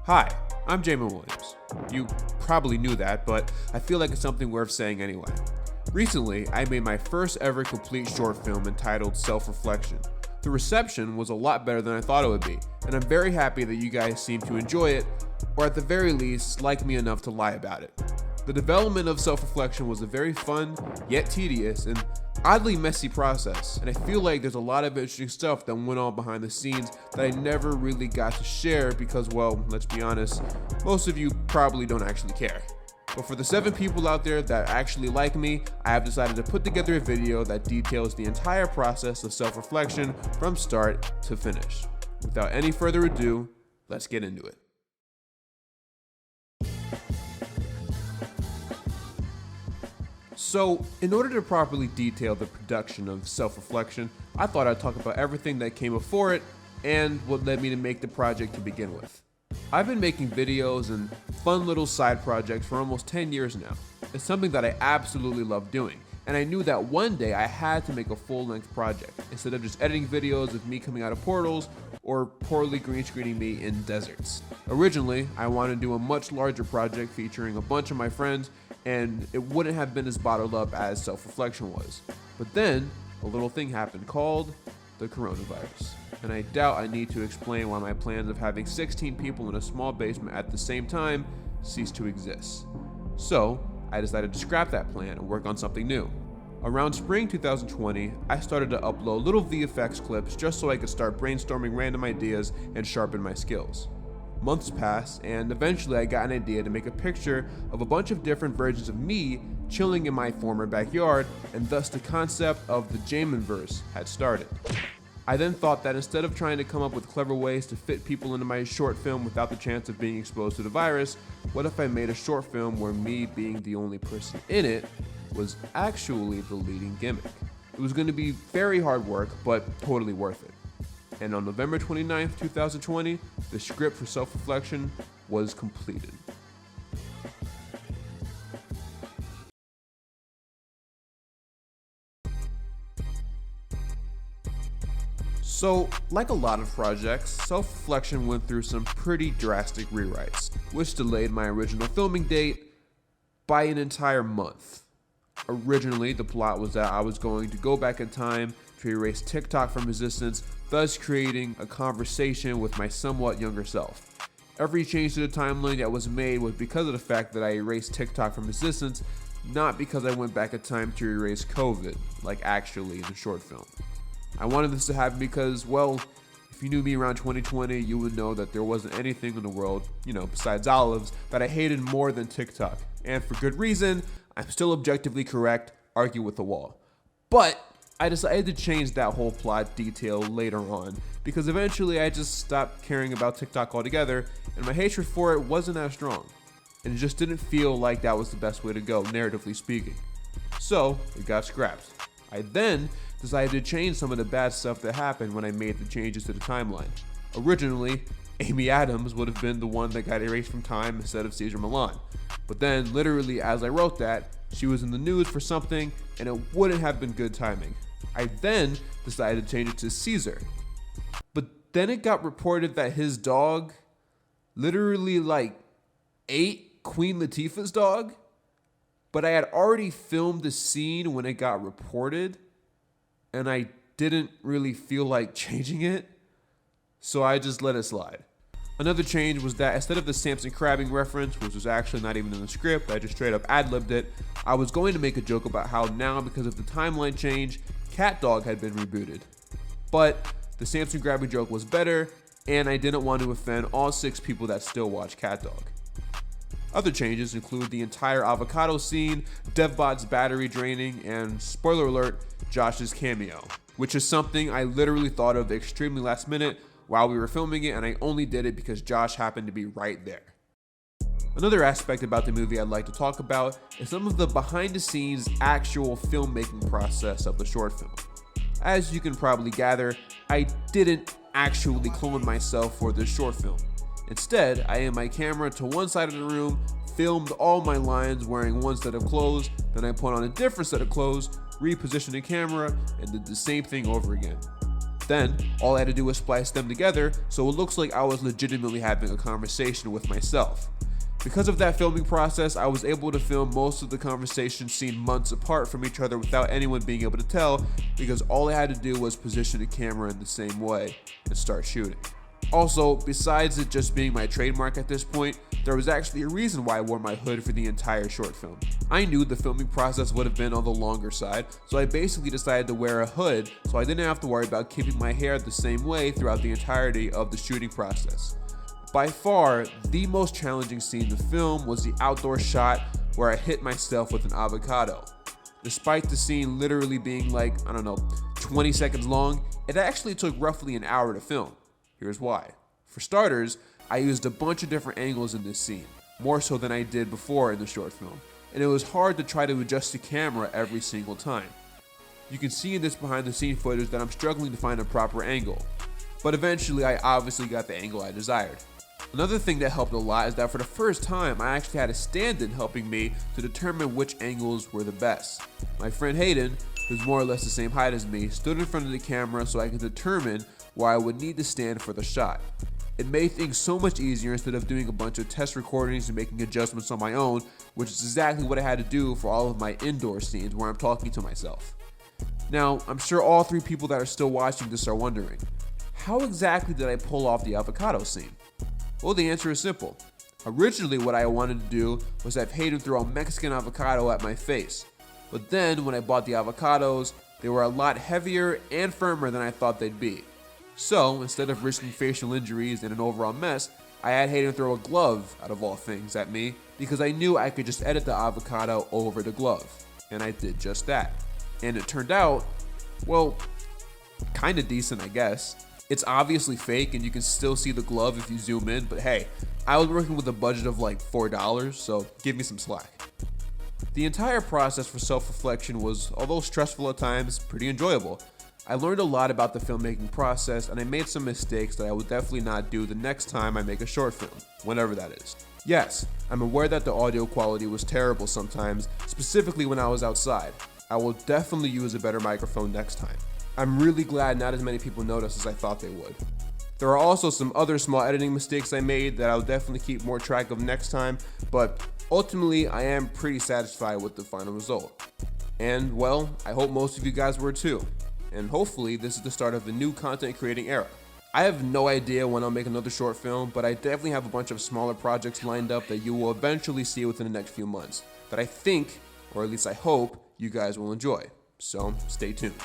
Hi, I'm Jamin Williams. You probably knew that, but I feel like it's something worth saying anyway. Recently, I made my first ever complete short film entitled Self-Reflection. The reception was a lot better than I thought it would be, and I'm very happy that you guys seem to enjoy it, or at the very least, like me enough to lie about it. The development of Self-Reflection was a very fun, yet tedious, and oddly messy process, and I feel like there's a lot of interesting stuff that went on behind the scenes that I never really got to share because, well, let's be honest, most of you probably don't actually care. But for the 7 people out there that actually like me, I have decided to put together a video that details the entire process of self-reflection from start to finish. Without any further ado, let's get into it. So, in order to properly detail the production of Self-Reflection, I thought I'd talk about everything that came before it and what led me to make the project to begin with. I've been making videos and fun little side projects for almost 10 years now. It's something that I absolutely love doing, and I knew that one day I had to make a full-length project instead of just editing videos of me coming out of portals or poorly green screening me in deserts. Originally, I wanted to do a much larger project featuring a bunch of my friends, and it wouldn't have been as bottled up as Self-Reflection was. But then, a little thing happened called the coronavirus. And I doubt I need to explain why my plans of having 16 people in a small basement at the same time ceased to exist. So, I decided to scrap that plan and work on something new. Around spring 2020, I started to upload little VFX clips just so I could start brainstorming random ideas and sharpen my skills. Months passed, and eventually I got an idea to make a picture of a bunch of different versions of me chilling in my former backyard, and thus the concept of the Jamin-verse had started. I then thought that instead of trying to come up with clever ways to fit people into my short film without the chance of being exposed to the virus, what if I made a short film where me being the only person in it was actually the leading gimmick? It was going to be very hard work, but totally worth it. And on November 29th, 2020, the script for Self-Reflection was completed. So, like a lot of projects, Self-Reflection went through some pretty drastic rewrites, which delayed my original filming date by an entire month. Originally, the plot was that I was going to go back in time to erase TikTok from existence, thus creating a conversation with my somewhat younger self. Every change to the timeline that was made was because of the fact that I erased TikTok from existence, not because I went back in time to erase COVID, like actually in the short film. I wanted this to happen because, well, if you knew me around 2020, you would know that there wasn't anything in the world, besides olives, that I hated more than TikTok. And for good reason, I'm still objectively correct, argue with the wall. But I decided to change that whole plot detail later on, because eventually I just stopped caring about TikTok altogether, and my hatred for it wasn't as strong. And it just didn't feel like that was the best way to go, narratively speaking. So, it got scrapped. I then decided to change some of the bad stuff that happened when I made the changes to the timeline. Originally, Amy Adams would have been the one that got erased from time instead of Cesar Millan. But then, literally as I wrote that, she was in the news for something, and it wouldn't have been good timing. I then decided to change it to Caesar. But then it got reported that his dog literally ate Queen Latifah's dog. But I had already filmed the scene when it got reported, and I didn't really feel like changing it, so I just let it slide. Another change was that instead of the Samson crabbing reference, which was actually not even in the script, I just straight up ad-libbed it, I was going to make a joke about how now, because of the timeline change, Cat Dog had been rebooted. But the Samson crabbing joke was better, and I didn't want to offend all 6 people that still watch Cat Dog. Other changes include the entire avocado scene, DevBot's battery draining, and, spoiler alert, Josh's cameo, which is something I literally thought of extremely last minute while we were filming it, and I only did it because Josh happened to be right there. Another aspect about the movie I'd like to talk about is some of the behind-the-scenes actual filmmaking process of the short film. As you can probably gather, I didn't actually clone myself for this short film. Instead, I aimed my camera to one side of the room, filmed all my lines wearing one set of clothes, then I put on a different set of clothes, repositioned the camera, and did the same thing over again. Then, all I had to do was splice them together so it looks like I was legitimately having a conversation with myself. Because of that filming process, I was able to film most of the conversations seen months apart from each other without anyone being able to tell, because all I had to do was position the camera in the same way and start shooting. Also, besides it just being my trademark at this point, there was actually a reason why I wore my hood for the entire short film. I knew the filming process would have been on the longer side, so I basically decided to wear a hood so I didn't have to worry about keeping my hair the same way throughout the entirety of the shooting process. By far, the most challenging scene in the film was the outdoor shot where I hit myself with an avocado. Despite the scene literally being like, 20 seconds long, it actually took roughly an hour to film. Here's why. For starters, I used a bunch of different angles in this scene, more so than I did before in the short film, and it was hard to try to adjust the camera every single time. You can see in this behind the scene footage that I'm struggling to find a proper angle, but eventually I obviously got the angle I desired. Another thing that helped a lot is that for the first time, I actually had a stand-in helping me to determine which angles were the best. My friend Hayden, who's more or less the same height as me, stood in front of the camera so I could determine where I would need to stand for the shot. It made things so much easier instead of doing a bunch of test recordings and making adjustments on my own, which is exactly what I had to do for all of my indoor scenes where I'm talking to myself. Now, I'm sure all three people that are still watching this are wondering, how exactly did I pull off the avocado scene? Well, the answer is simple. Originally, what I wanted to do was have Hayden throw a Mexican avocado at my face. But then, when I bought the avocados, they were a lot heavier and firmer than I thought they'd be. So, instead of risking facial injuries and an overall mess, I had Hayden throw a glove, out of all things, at me because I knew I could just edit the avocado over the glove. And I did just that. And it turned out, well, kinda decent, I guess. It's obviously fake and you can still see the glove if you zoom in, but hey, I was working with a budget of like $4, so give me some slack. The entire process for self-reflection was, although stressful at times, pretty enjoyable. I learned a lot about the filmmaking process and I made some mistakes that I will definitely not do the next time I make a short film, whenever that is. Yes, I'm aware that the audio quality was terrible sometimes, specifically when I was outside. I will definitely use a better microphone next time. I'm really glad not as many people noticed as I thought they would. There are also some other small editing mistakes I made that I'll definitely keep more track of next time, but ultimately I am pretty satisfied with the final result. And well, I hope most of you guys were too. And hopefully this is the start of the new content creating era. I have no idea when I'll make another short film, but I definitely have a bunch of smaller projects lined up that you will eventually see within the next few months that I think, or at least I hope, you guys will enjoy. So stay tuned.